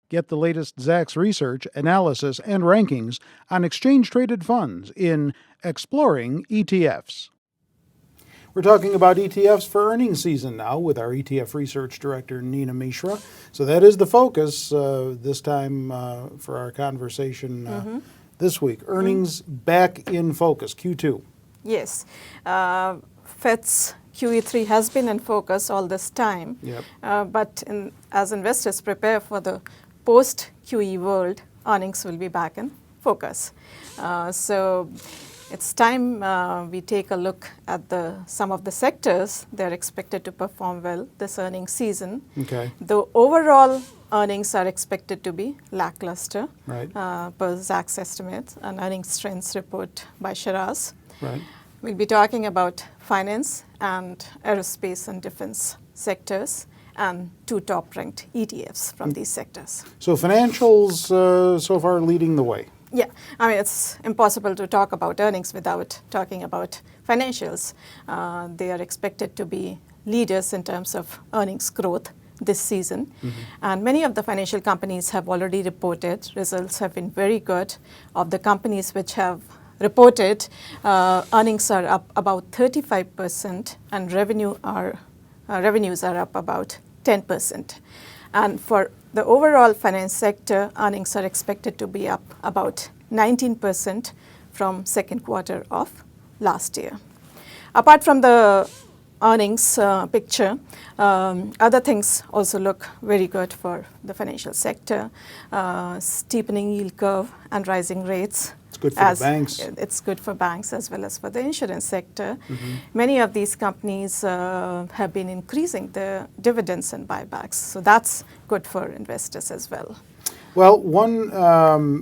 Get the latest Zacks research, analysis, and rankings on exchange-traded funds in Exploring ETFs. We're talking about ETFs for earnings season now with our ETF Research Director, Nina Mishra. So that is the focus this time for our conversation this week. Earnings back in focus, Q2. Yes. Fed's QE3 has been in focus all this time. Yep. But as investors prepare for the post-QE world, earnings will be back in focus. So it's time we take a look at some of the sectors. They're expected to perform well this earnings season. Okay. The overall earnings are expected to be lackluster, Right. Per Zacks estimates, an earnings trends report by Shiraz. Right. We'll be talking about finance and aerospace and defense sectors and two top-ranked ETFs from these sectors. So financials so far leading the way. Yeah, I mean, it's impossible to talk about earnings without talking about financials. They are expected to be leaders in terms of earnings growth this season. And many of the financial companies have already reported. Results have been very good. Of the companies which have reported, earnings are up about 35% and revenues are up about 10%. And for the overall finance sector, earnings are expected to be up about 19% from second quarter of last year. Apart from the earnings picture, other things also look very good for the financial sector. Steepening yield curve and rising rates. It's good for the banks. It's good for banks as well as for the insurance sector. Many of these companies have been increasing their dividends and buybacks, so that's good for investors as well. Well, one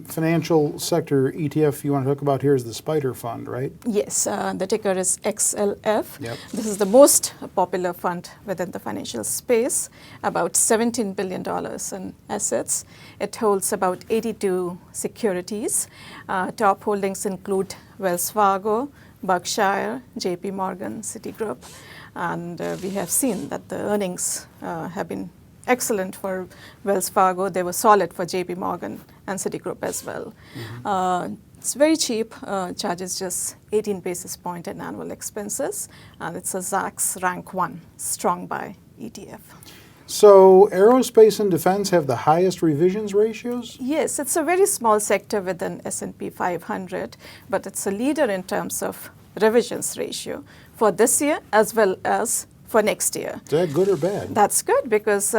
financial sector ETF you want to talk about here is the Spider Fund, right? Yes, the ticker is XLF. Yep. This is the most popular fund within the financial space, about $17 billion in assets. It holds about 82 securities. Top holdings include Wells Fargo, Berkshire, JP Morgan, Citigroup, and we have seen that the earnings have been excellent for Wells Fargo. They were solid for JP Morgan and Citigroup as well. It's very cheap, charges just 18 basis points in annual expenses, and it's a Zacks Rank 1 strong buy ETF. So aerospace and defense have the highest revisions ratios? Yes, it's a very small sector within S&P 500, but it's a leader in terms of revisions ratio for this year as well as for next year. Is that good or bad? That's good because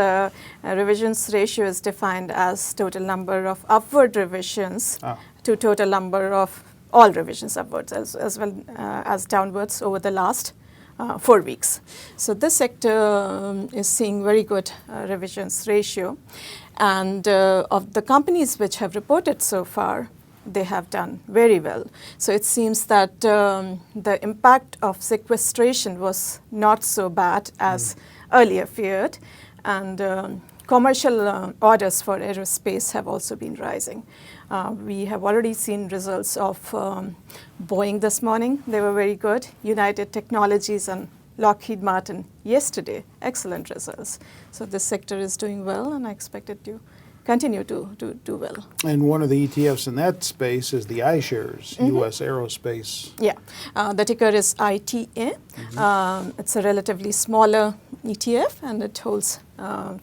revisions ratio is defined as total number of upward revisions to total number of all revisions upwards as well as downwards over the last 4 weeks. So this sector is seeing very good revisions ratio, and of the companies which have reported so far, they have done very well. So it seems that the impact of sequestration was not so bad as earlier feared, and commercial orders for aerospace have also been rising. We have already seen results of Boeing this morning. They were very good. United Technologies and Lockheed Martin yesterday, excellent results. So this sector is doing well, and I expect it to continue to do well. And one of the ETFs in that space is the iShares, U.S. Aerospace. Yeah, the ticker is ITA. It's a relatively smaller ETF, and it holds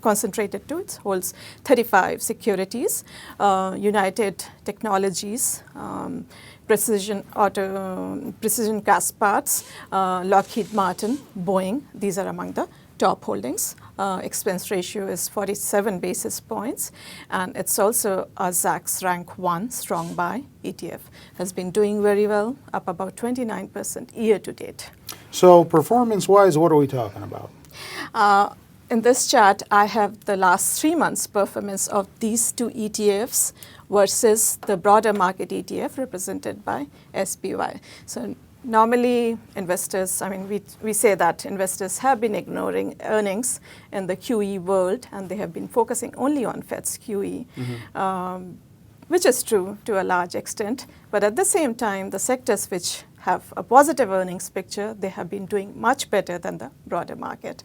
concentrated to it holds 35 securities. United Technologies, Precision Cast Parts, Lockheed Martin, Boeing. These are among the top holdings. Expense ratio is 47 basis points, and it's also a Zacks Rank 1 strong buy ETF. Has been doing very well, up about 29% year to date. So performance-wise, what are we talking about? In this chart, I have the last 3 months' performance of these two ETFs versus the broader market ETF represented by SPY. So normally investors, I mean, we say that investors have been ignoring earnings in the QE world, and they have been focusing only on Fed's QE, which is true to a large extent. But at the same time, the sectors which have a positive earnings picture, they have been doing much better than the broader market.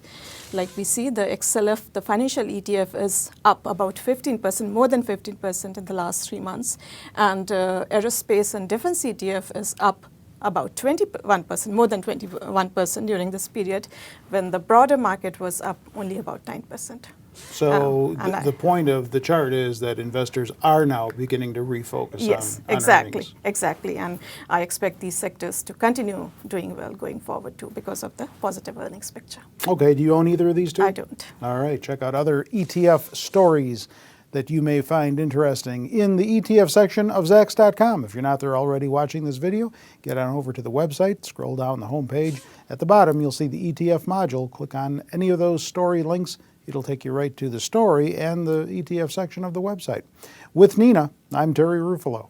Like we see, the XLF, the financial ETF, is up about 15%, more than 15% in the last 3 months. And aerospace and defense ETF is up about 21%, more than 21% during this period, when the broader market was up only about 9%. So the point of the chart is that investors are now beginning to refocus yes, on exactly, earnings. exactly. And I expect these sectors to continue doing well going forward too, because of the positive earnings picture. Okay, do you own either of these two? I don't. All right, check out other ETF stories that you may find interesting in the ETF section of Zacks.com. If you're not there already watching this video, get on over to the website, scroll down the home page. At the bottom, you'll see the ETF module. Click on any of those story links. It'll take you right to the story and the ETF section of the website. With Nina, I'm Terry Ruffalo.